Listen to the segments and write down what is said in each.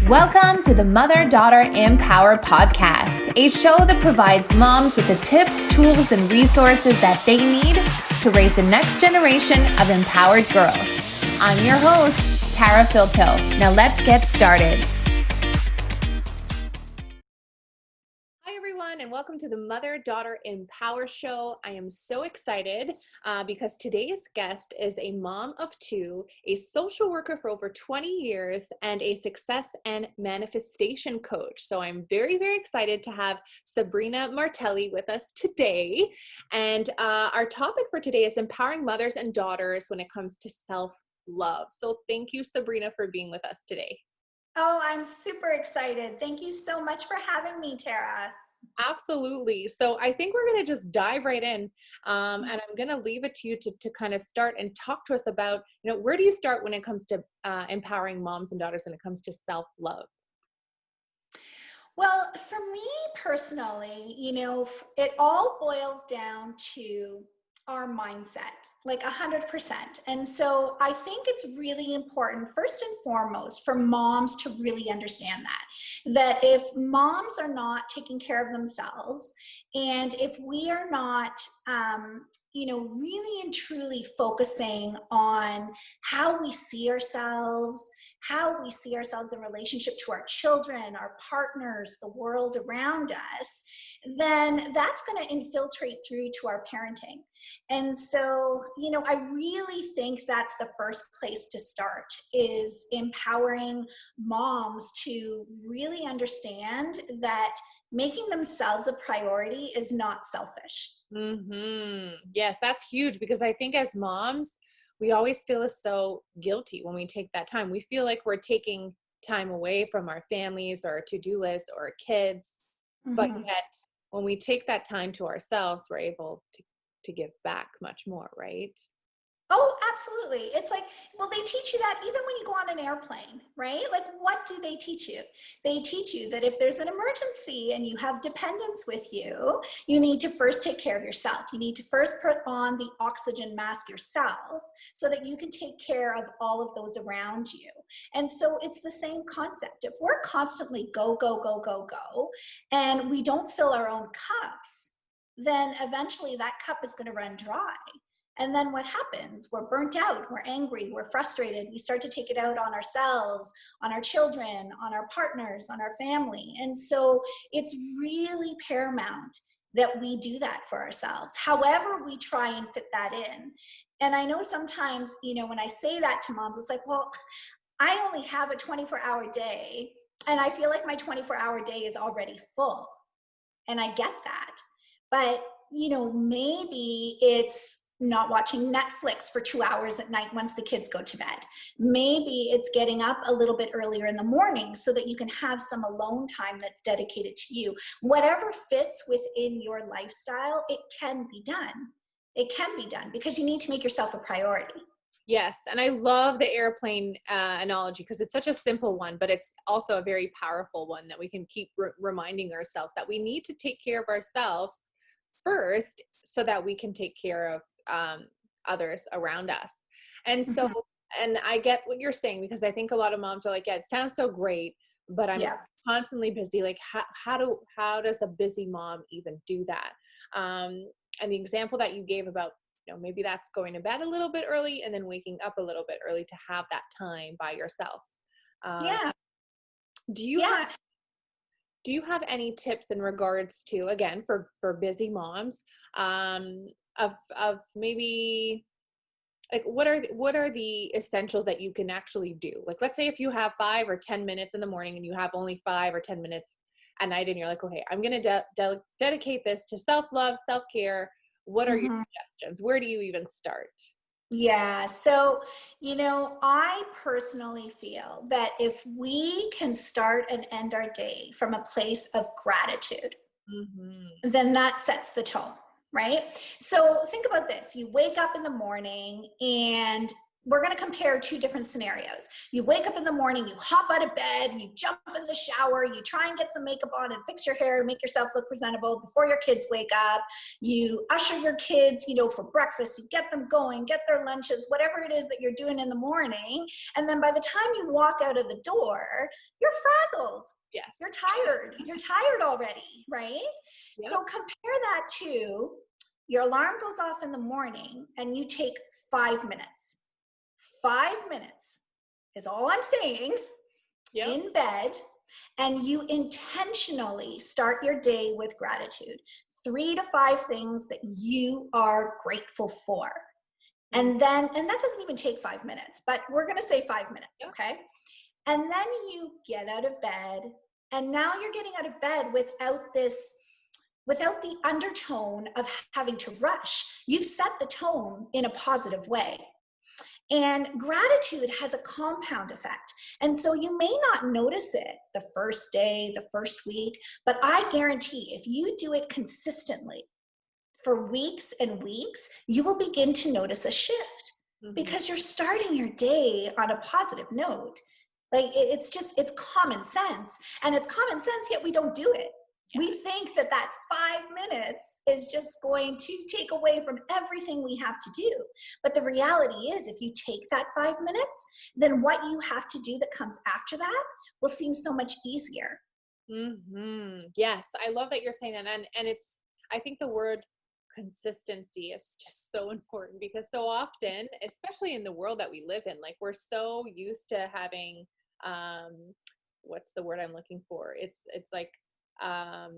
Welcome to the Mother-Daughter Empower podcast, a show that provides moms with the tips, tools, and resources that they need to raise the next generation of empowered girls. I'm your host, Tara Filto. Now let's get started. Hi everyone, and welcome to the Mother-Daughter Empower show. I am so excited because today's guest is a mom of two, a social worker for over 20 years, and a success and manifestation coach. So I'm very, very excited to have Sabrina Martelli with us today. And our topic for today is empowering mothers and daughters when it comes to self-love. So thank you, Sabrina, for being with us today. Oh, I'm super excited. Thank you so much for having me, Tara. Absolutely. So I think we're going to just dive right in. And I'm going to leave it to you to kind of start and talk to us about, where do you start when it comes to empowering moms and daughters when it comes to self-love? Well, for me personally, it all boils down to our mindset, like 100%. And so I think it's really important, first and foremost, for moms to really understand that if moms are not taking care of themselves, and if we are not, really and truly focusing on how we see ourselves, in relationship to our children, our partners, the world around us, then that's going to infiltrate through to our parenting. And so, I really think that's the first place to start, is empowering moms to really understand that making themselves a priority is not selfish. Mm-hmm. Yes, that's huge, because I think as moms, we always feel so guilty when we take that time. We feel like we're taking time away from our families or our to-do list or our kids. But Mm-hmm. yet when we take that time to ourselves, we're able to give back much more, right? Oh, absolutely. It's like, well, they teach you that even when you go on an airplane, right? Like, what do they teach you? They teach you that if there's an emergency and you have dependents with you, you need to first take care of yourself. You need to first put on the oxygen mask yourself so that you can take care of all of those around you. And so it's the same concept. If we're constantly go, go, go, go, go, and we don't fill our own cups, then eventually that cup is going to run dry. And then what happens? We're burnt out, we're angry, we're frustrated. We start to take it out on ourselves, on our children, on our partners, on our family. And so it's really paramount that we do that for ourselves, however we try and fit that in. And I know sometimes, when I say that to moms, it's like, well, I only have a 24-hour day, and I feel like my 24-hour day is already full. And I get that. But, maybe it's not watching Netflix for 2 hours at night once the kids go to bed. Maybe it's getting up a little bit earlier in the morning so that you can have some alone time that's dedicated to you. Whatever fits within your lifestyle, it can be done. It can be done because you need to make yourself a priority. Yes. And I love the airplane analogy, because it's such a simple one, but it's also a very powerful one that we can keep reminding ourselves that we need to take care of ourselves first so that we can take care of others around us. And so, and I get what you're saying, because I think a lot of moms are like, yeah, it sounds so great, but I'm constantly busy. Like, how does a busy mom even do that? And the example that you gave about, maybe that's going to bed a little bit early and then waking up a little bit early to have that time by yourself. Yeah. Do you have any tips in regards to, again, for busy moms, of maybe, like, what are the essentials that you can actually do? Like, let's say if you have 5 or 10 minutes in the morning and you have only 5 or 10 minutes at night, and you're like, okay, I'm going to dedicate this to self-love, self-care. What are your suggestions? Where do you even start? Yeah. So, I personally feel that if we can start and end our day from a place of gratitude, then that sets the tone, right? So think about this. You wake up in the morning and we're going to compare two different scenarios. You wake up in the morning, you hop out of bed, you jump in the shower, you try and get some makeup on and fix your hair and make yourself look presentable before your kids wake up. You usher your kids, for breakfast, you get them going, get their lunches, whatever it is that you're doing in the morning. And then by the time you walk out of the door, you're frazzled. Yes. You're tired. You're tired already, right? Yep. So compare that to your alarm goes off in the morning and you take 5 minutes. 5 minutes is all I'm saying, yep. in bed, and you intentionally start your day with gratitude. 3 to 5 things that you are grateful for. And that doesn't even take 5 minutes, but we're going to say 5 minutes, okay? And then you get out of bed, and now you're getting out of bed without the undertone of having to rush. You've set the tone in a positive way. And gratitude has a compound effect. And so you may not notice it the first day, the first week, but I guarantee if you do it consistently for weeks and weeks, you will begin to notice a shift because you're starting your day on a positive note. Like it's common sense, and it's common sense, yet we don't do it. We think that 5 minutes is just going to take away from everything we have to do. But the reality is, if you take that 5 minutes, then what you have to do that comes after that will seem so much easier. Yes, I love that you're saying that. And I think the word consistency is just so important, because so often, especially in the world that we live in, like we're so used to having, what's the word I'm looking for? It's like, I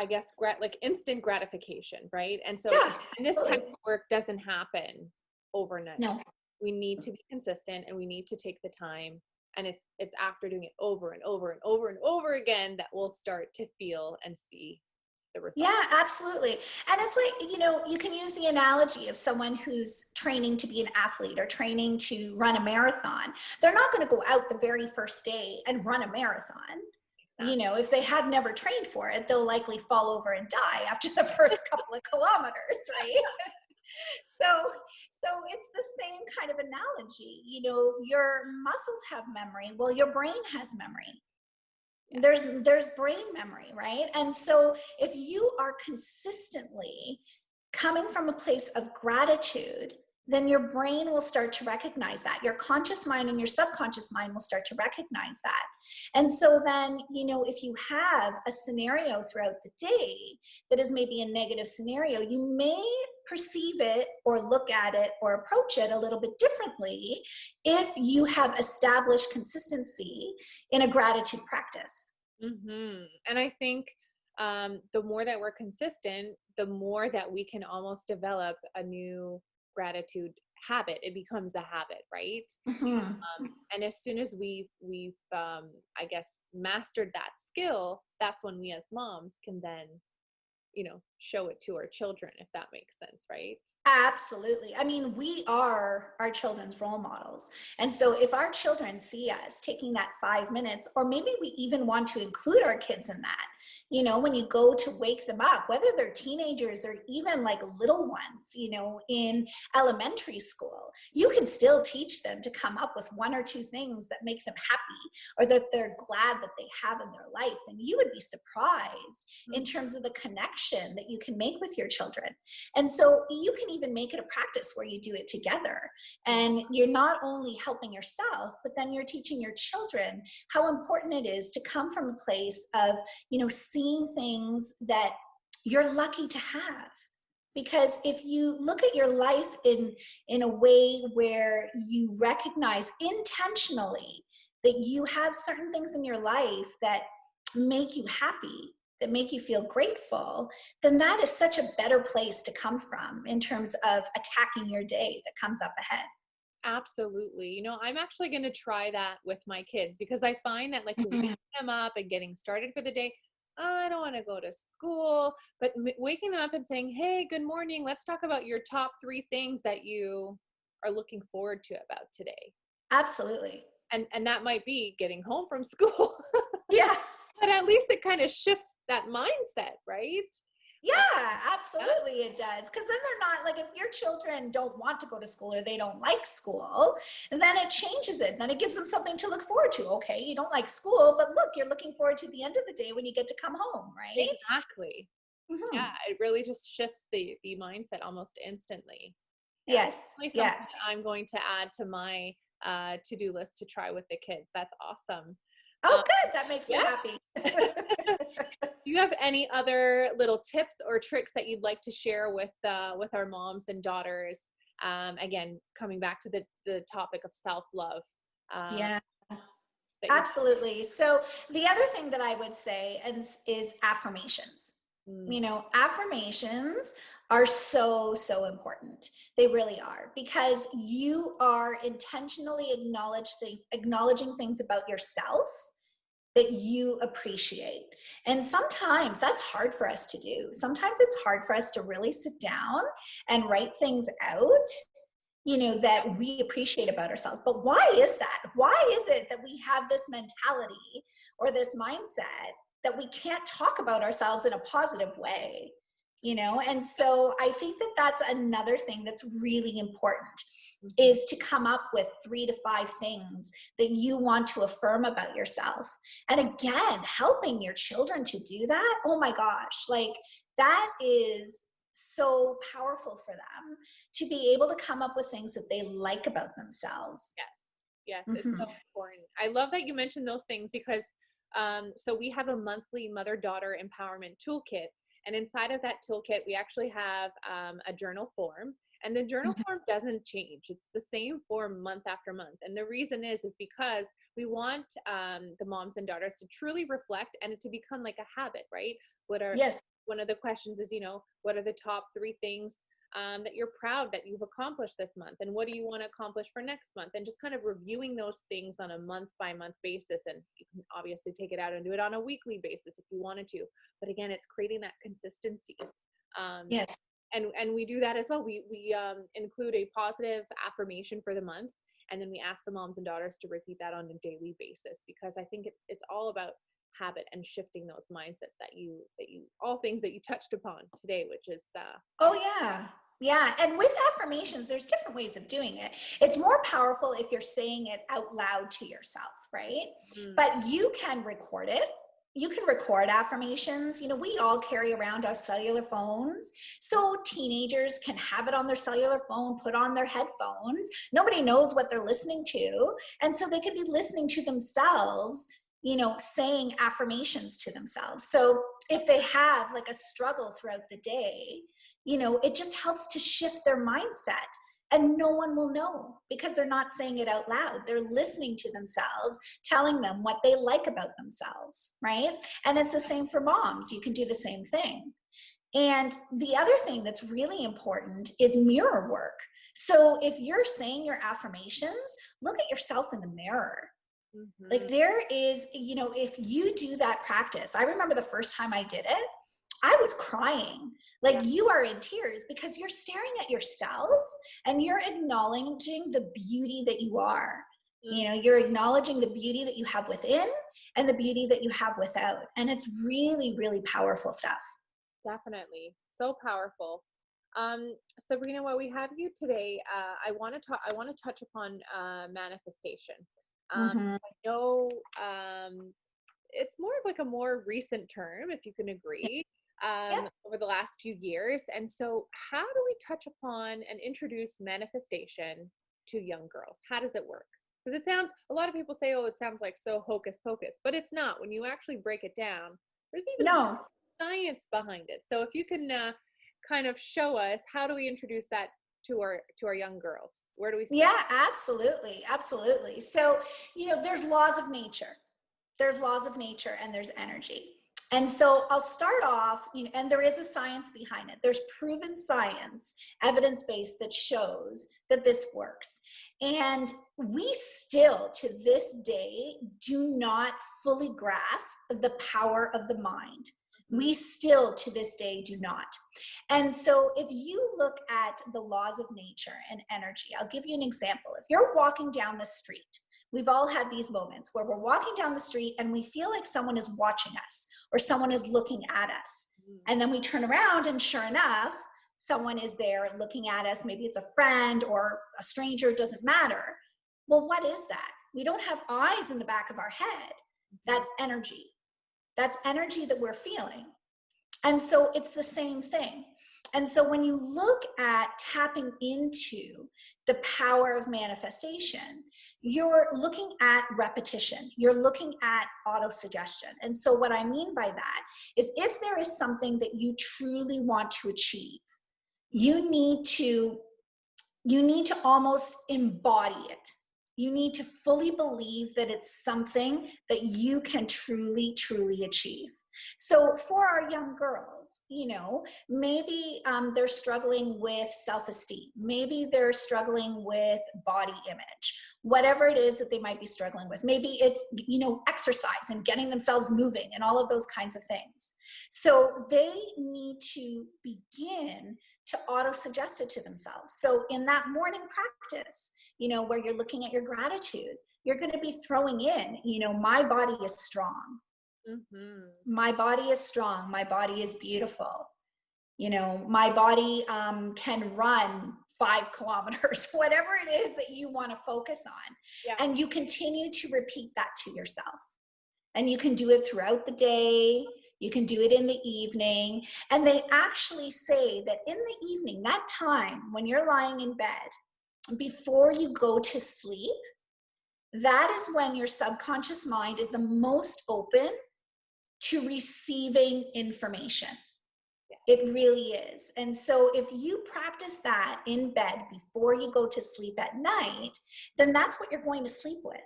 guess like instant gratification, right? And so and this type of work doesn't happen overnight. No. We need to be consistent, and we need to take the time, and it's after doing it over and over and over and over again that we'll start to feel and see the results. Yeah, absolutely. And it's like, you can use the analogy of someone who's training to be an athlete or training to run a marathon. They're not going to go out the very first day and run a marathon. Exactly. If they have never trained for it, they'll likely fall over and die after the first couple of kilometers, right? So it's the same kind of analogy. Your muscles have memory. Well, your brain has memory. Yeah. There's brain memory, right? And so if you are consistently coming from a place of gratitude, then your brain will start to recognize that. Your conscious mind and your subconscious mind will start to recognize that. And so then, if you have a scenario throughout the day that is maybe a negative scenario, you may perceive it or look at it or approach it a little bit differently if you have established consistency in a gratitude practice. And I think the more that we're consistent, the more that we can almost develop a new gratitude habit. It becomes a habit, right? And as soon as we've I guess mastered that skill, that's when we as moms can then show it to our children, if that makes sense, right? Absolutely. I mean, we are our children's role models. And so if our children see us taking that 5 minutes, or maybe we even want to include our kids in that, when you go to wake them up, whether they're teenagers or even like little ones, in elementary school, you can still teach them to come up with 1 or 2 things that make them happy or that they're glad that they have in their life. And you would be surprised in terms of the connection that you can make with your children. And so you can even make it a practice where you do it together. And you're not only helping yourself, but then you're teaching your children how important it is to come from a place of, seeing things that you're lucky to have. Because if you look at your life in a way where you recognize intentionally that you have certain things in your life that make you happy, that make you feel grateful, then that is such a better place to come from in terms of attacking your day that comes up ahead. Absolutely. I'm actually going to try that with my kids, because I find that like waking them up and getting started for the day, I don't want to go to school, but waking them up and saying, hey, good morning. Let's talk about your top 3 things that you are looking forward to about today. Absolutely. And that might be getting home from school. Yeah. But at least it kind of shifts that mindset, right? Yeah, Yeah, absolutely it does. Because then they're not like, if your children don't want to go to school or they don't like school, then it changes it. Then it gives them something to look forward to. Okay, you don't like school, but look, you're looking forward to the end of the day when you get to come home, right? exactly. Yeah, Hmm. it really just shifts the mindset almost instantly. Yeah, Yes. definitely Yeah. something that I'm going to add to my to-do list to try with the kids. That's awesome. Oh, Um, good. That makes me yeah. happy. Do you have any other little tips or tricks that you'd like to share with our moms and daughters? Again, coming back to the topic of self-love. Um, Yeah. that you Absolutely. So the other thing that I would say is affirmations. You mm, know, affirmations are so, so important. They really are, because you are intentionally acknowledging things about yourself that you appreciate. And sometimes that's hard for us to do. Sometimes it's hard for us to really sit down and write things out, you know, that we appreciate about ourselves. But why is that? Why is it that we have this mentality or this mindset that we can't talk about ourselves in a positive way? You know, and so I think that that's another thing that's really important, mhm. is to come up with 3 to 5 things that you want to affirm about yourself. And again, helping your children to do that, oh my gosh, like that is so powerful for them, to be able to come up with things that they like about themselves. Yes, yes, it's so Hmm. important. I love that you mentioned those things because so we have a monthly mother-daughter empowerment toolkit, and inside of that toolkit, we actually have a journal form, and the journal form doesn't change. It's the same form month after month, and the reason is because we want the moms and daughters to truly reflect and it to become like a habit, right? What are Yes. one of the questions is, what are the top 3 things that you're proud that you've accomplished this month, and what do you want to accomplish for next month, and just kind of reviewing those things on a month by month basis. And you can obviously take it out and do it on a weekly basis if you wanted to, but again, it's creating that consistency. um, Yes. and we do that as well. We include a positive affirmation for the month, and then we ask the moms and daughters to repeat that on a daily basis, because I think it's all about habit and shifting those mindsets that you all things that you touched upon today, which is Oh, yeah. Yeah. And with affirmations, there's different ways of doing it. It's more powerful if you're saying it out loud to yourself, right? mm, But you can record it. You can record affirmations. You know, we all carry around our cellular phones. So teenagers can have it on their cellular phone, put on their headphones. Nobody knows what they're listening to. And so they could be listening to themselves, you know, saying affirmations to themselves. So if they have like a struggle throughout the day, you know, it just helps to shift their mindset. And no one will know, because they're not saying it out loud. They're listening to themselves, telling them what they like about themselves, right? And it's the same for moms. You can do the same thing. And the other thing that's really important is mirror work. So if you're saying your affirmations, look at yourself in the mirror. Like mhm. there is, you know, if you do that practice, I remember the first time I did it, I was crying. Like Yeah. you are in tears, because you're staring at yourself and you're acknowledging the beauty that you are. You know, Mm, you're acknowledging the beauty that you have within and the beauty that you have without. And it's really, really powerful stuff. definitely. So powerful. Sabrina, while we have you today, I want to touch upon manifestation. Hmm. I know it's more of like a more recent term, if you can agree, Yeah. over the last few years. And so, how do we touch upon and introduce manifestation to young girls? How does it work? Because it sounds, a lot of people say, oh, it sounds like so hocus pocus, but it's not. When you actually break it down, there's even more No. science behind it. So, if you can kind of show us, how do we introduce that to our young girls? Where do we start? Yeah, absolutely. Absolutely. So, you know, there's laws of nature. There's laws of nature and there's energy. And so I'll start off, you know, and there is a science behind it. There's proven science, evidence based, that shows that this works. And we still, to this day, do not fully grasp the power of the mind. Mhm. We still, to this day, do not. And so, if you look at the laws of nature and energy, I'll give you an example. If you're walking down the street, We've all had these moments where we're walking down the street and we feel like someone is watching us or someone is looking at us. And then we turn around and sure enough, someone is there looking at us. Maybe it's a friend or a stranger, it doesn't matter. Well, what is that? We don't have eyes in the back of our head. That's energy. That's energy that we're feeling. And so it's the same thing. And so when you look at tapping into the power of manifestation, you're looking at repetition. You're looking at auto-suggestion. And so what I mean by that is if there is something that you truly want to achieve, you need to almost embody it. You need to fully believe that it's something that you can truly, truly achieve. So for our young girls, maybe they're struggling with self-esteem. Maybe they're struggling with body image, whatever it is that they might be struggling with. Maybe it's, exercise and getting themselves moving and all of those kinds of things. So they need to begin to auto-suggest it to themselves. So in that morning practice, where you're looking at your gratitude, you're going to be throwing in, my body is strong. Mm-hmm. My body is strong. My body is beautiful. My body can run 5 kilometers, whatever it is that you want to focus on. Yeah. And you continue to repeat that to yourself. And you can do it throughout the day. You can do it in the evening. And they actually say that in the evening, that time when you're lying in bed, before you go to sleep, that is when your subconscious mind is the most open to receiving information. Yeah. It really is. And so if you practice that in bed before you go to sleep at night, then that's what you're going to sleep with.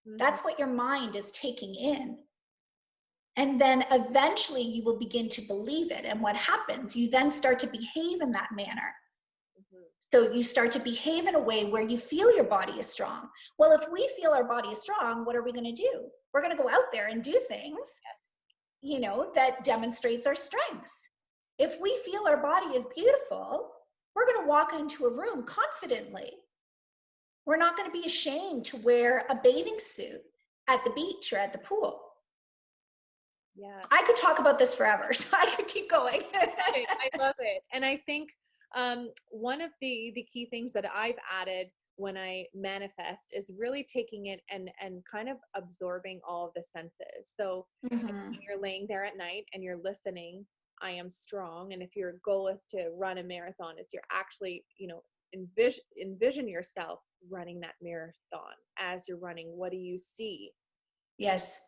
Mm-hmm. That's what your mind is taking in. And then eventually you will begin to believe it. And what happens? You then start to behave in that manner. Mm-hmm. So you start to behave in a way where you feel your body is strong. Well, if we feel our body is strong, what are we going to do? We're going to go out there and do things, that demonstrates our strength. If we feel our body is beautiful, we're going to walk into a room confidently. We're not going to be ashamed to wear a bathing suit at the beach or at the pool. Yeah. I could talk about this forever, so I could keep going. I love it. And I think one of the key things that I've added when I manifest is really taking it and kind of absorbing all of the senses. So mm-hmm. when you're laying there at night and you're listening, I am strong. And if your goal is to run a marathon, is you're actually, envision yourself running that marathon. As you're running, what do you see? Yes.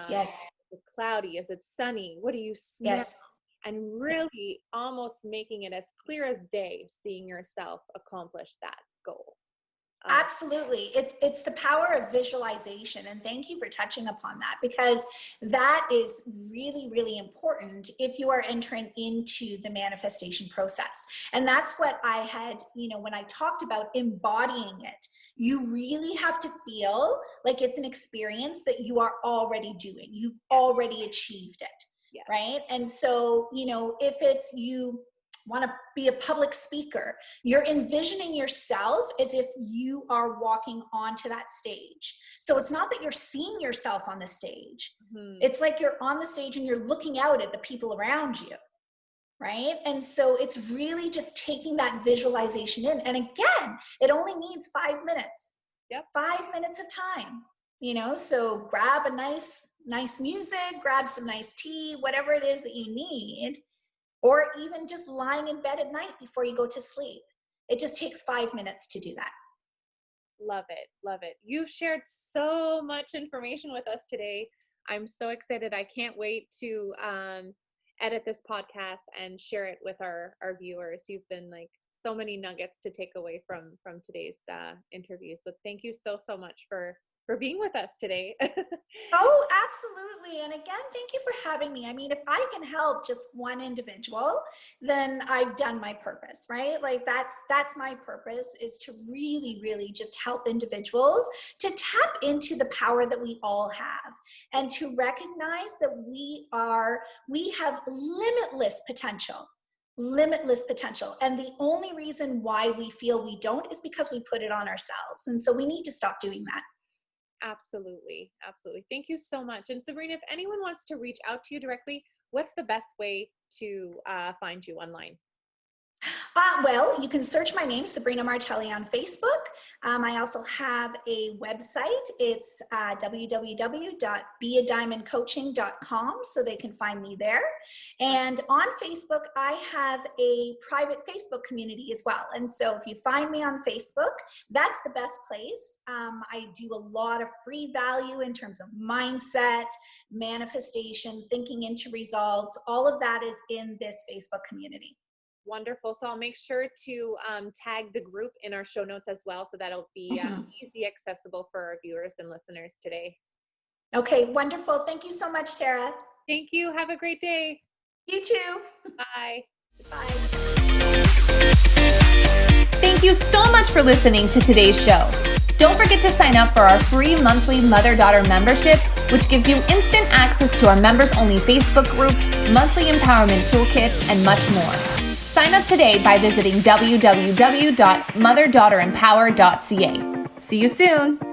Yes. Is it cloudy? Is it sunny? What do you smell? Yes. And really almost making it as clear as day, seeing yourself accomplish that goal. Absolutely. It's the power of visualization. And thank you for touching upon that, because that is really, really important if you are entering into the manifestation process. And that's what I had, when I talked about embodying it, you really have to feel like it's an experience that you are already doing. You've already achieved it. Yeah. Right. And so, if it's you want to be a public speaker, you're envisioning yourself as if you are walking onto that stage. So it's not that you're seeing yourself on the stage. Mm-hmm. It's like you're on the stage and you're looking out at the people around you. Right. And so it's really just taking that visualization in. And again, it only needs 5 minutes. Yep. 5 minutes of time, so grab a nice music, grab some nice tea, whatever it is that you need. Or even just lying in bed at night before you go to sleep. It just takes 5 minutes to do that. Love it. Love it. You've shared so much information with us today. I'm so excited. I can't wait to edit this podcast and share it with our viewers. You've been like so many nuggets to take away from today's interview. So thank you so much for being with us today. Oh, absolutely. And again, thank you for having me. I mean, if I can help just one individual, then I've done my purpose, right? Like that's my purpose, is to really, really just help individuals to tap into the power that we all have, and to recognize that we have limitless potential. Limitless potential. And the only reason why we feel we don't is because we put it on ourselves. And so we need to stop doing that. Absolutely. Absolutely. Thank you so much. And Sabrina, if anyone wants to reach out to you directly, what's the best way to find you online? Well, you can search my name, Sabrina Martelli, on Facebook. I also have a website. It's www.beadiamondcoaching.com, so they can find me there. And on Facebook, I have a private Facebook community as well. And so if you find me on Facebook, that's the best place. I do a lot of free value in terms of mindset, manifestation, thinking into results. All of that is in this Facebook community. Wonderful. So I'll make sure to tag the group in our show notes as well, so that'll be easy accessible for our viewers and listeners today. Okay, wonderful. Thank you so much, Tara. Thank you. Have a great day. You too. Bye. Bye. Thank you so much for listening to today's show. Don't forget to sign up for our free monthly mother-daughter membership, which gives you instant access to our members-only Facebook group, monthly empowerment toolkit, and much more. Sign up today by visiting www.motherdaughterempower.ca. See you soon.